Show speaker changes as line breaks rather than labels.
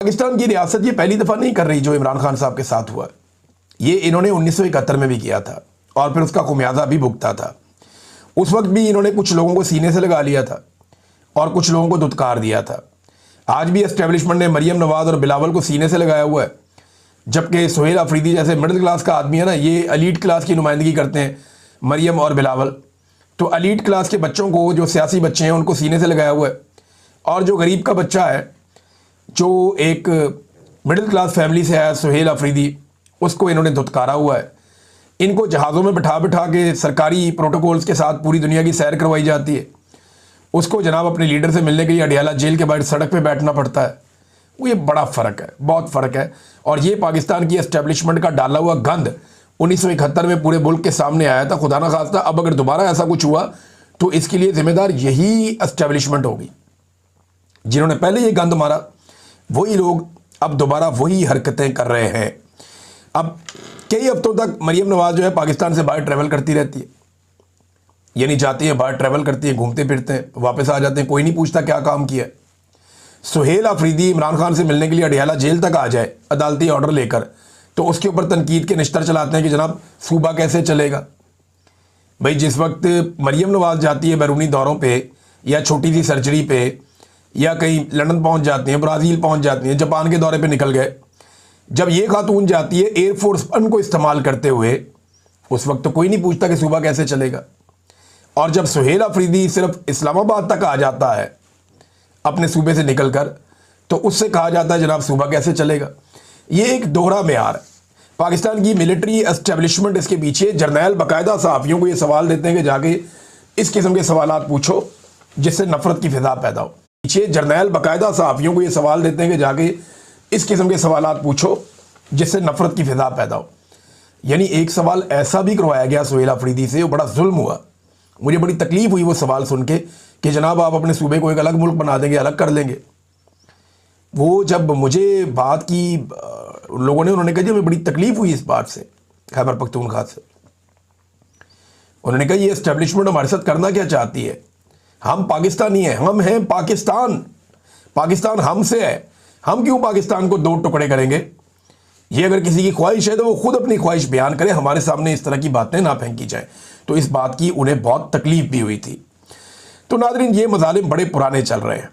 पाकिस्तान की रियासत ये पहली दफ़ा नहीं कर रही जो इमरान खान साहब के साथ हुआ। ये इन्होंने 1971 में भी किया था और फिर उसका खुमियाजा भी भुगता था। उस वक्त भी इन्होंने कुछ लोगों को सीने से लगा लिया था और कुछ लोगों को धुतकार दिया था। आज भी एस्टेब्लिशमेंट ने मरियम नवाज और बिलावल को सीने से लगाया हुआ है, जबकि सुहेल अफरीदी जैसे मिडिल क्लास का आदमी है ना, ये एलीट क्लास की नुमाइंदगी करते हैं मरियम और बिलावल। तो एलीट क्लास के बच्चों को, जो सियासी बच्चे हैं, उनको सीने से लगाया हुआ है, और जो गरीब का बच्चा है, जो एक मिडिल क्लास फैमिली से आया सुहेल अफरीदी, उसको इन्होंने धुतकारा हुआ है। इनको जहाज़ों में बिठा बिठा के सरकारी प्रोटोकॉल्स के साथ पूरी दुनिया की सैर करवाई जाती है। उसको जनाब अपने लीडर से मिलने के लिए अडियाला जेल के बाहर सड़क पे बैठना पड़ता है। वो ये बड़ा फ़र्क है, बहुत फ़र्क है। और ये पाकिस्तान की एस्टेब्लिशमेंट का डाला हुआ गंद 1971 में पूरे मुल्क के सामने आया था। खुदा ना खास्ता अब अगर दोबारा ऐसा कुछ हुआ तो इसके लिए ज़िम्मेदार यही एस्टेब्लिशमेंट होगी। जिन्होंने पहले ये गंद मारा वही लोग अब दोबारा वही हरकतें कर रहे हैं। अब कई हफ्तों तक मरियम नवाज जो है पाकिस्तान से बाहर ट्रैवल करती रहती है, यानी जाती है बाहर, ट्रैवल करती है, घूमते फिरते हैं, वापस आ जाते हैं, कोई नहीं पूछता क्या काम किया। सुहेल अफरीदी इमरान खान से मिलने के लिए अडियाला जेल तक आ जाए अदालती ऑर्डर लेकर, तो उसके ऊपर तनकीद के निश्तर चलाते हैं कि जनाब सूबा कैसे चलेगा। भाई जिस वक्त मरियम नवाज जाती है बैरूनी दौरों पे या छोटी सी सर्जरी पे या कहीं लंदन पहुंच जाती हैं, ब्राज़ील पहुंच जाती हैं, जापान के दौरे पे निकल गए, जब ये खातून जाती है एयरफोर्स वन को इस्तेमाल करते हुए, उस वक्त तो कोई नहीं पूछता कि सूबा कैसे चलेगा। और जब सुहेल अफरीदी सिर्फ इस्लामाबाद तक आ जाता है अपने सूबे से निकलकर, तो उससे कहा जाता है जनाब सूबा कैसे चलेगा। ये एक दोहरा मेयार है। पाकिस्तान की मिलिट्री एस्टेब्लिशमेंट इसके पीछे जर्नैल बाकायदा सहाफ़ियों को ये सवाल देते हैं कि जाके इस किस्म के सवालात पूछो जिससे नफरत की फिजा पैदा हो। पीछे जर्नैल बाकायदा सहाफ़ियों को ये सवाल देते हैं कि जाके इस किस्म के सवालात पूछो जिससे नफरत की फिजा पैदा हो। यानी एक सवाल ऐसा भी करवाया गया सुहेल अफरीदी से, वो बड़ा जुल्म हुआ। मुझे बड़ी तकलीफ हुई वो सवाल सुन के कि जनाब आप अपने सूबे को एक अलग मुल्क बना देंगे, अलग कर लेंगे। वो जब मुझे बात की लोगों ने, उन्होंने कहा जी हमें बड़ी तकलीफ हुई इस बात से, खैबर पख्तूनख्वा से। उन्होंने कहा ये एस्टेब्लिशमेंट हमारे साथ करना क्या चाहती है, हम पाकिस्तानी हैं, हम हैं पाकिस्तान, पाकिस्तान हमसे है, हम क्यों पाकिस्तान को दो टुकड़े करेंगे। ये अगर किसी की ख्वाहिश है तो वो खुद अपनी ख्वाहिश बयान करे, हमारे सामने इस तरह की बातें ना फेंकी जाए। तो इस बात की उन्हें बहुत तकलीफ भी हुई थी। तो नाज़रीन ये मज़ालिम बड़े पुराने चल रहे हैं।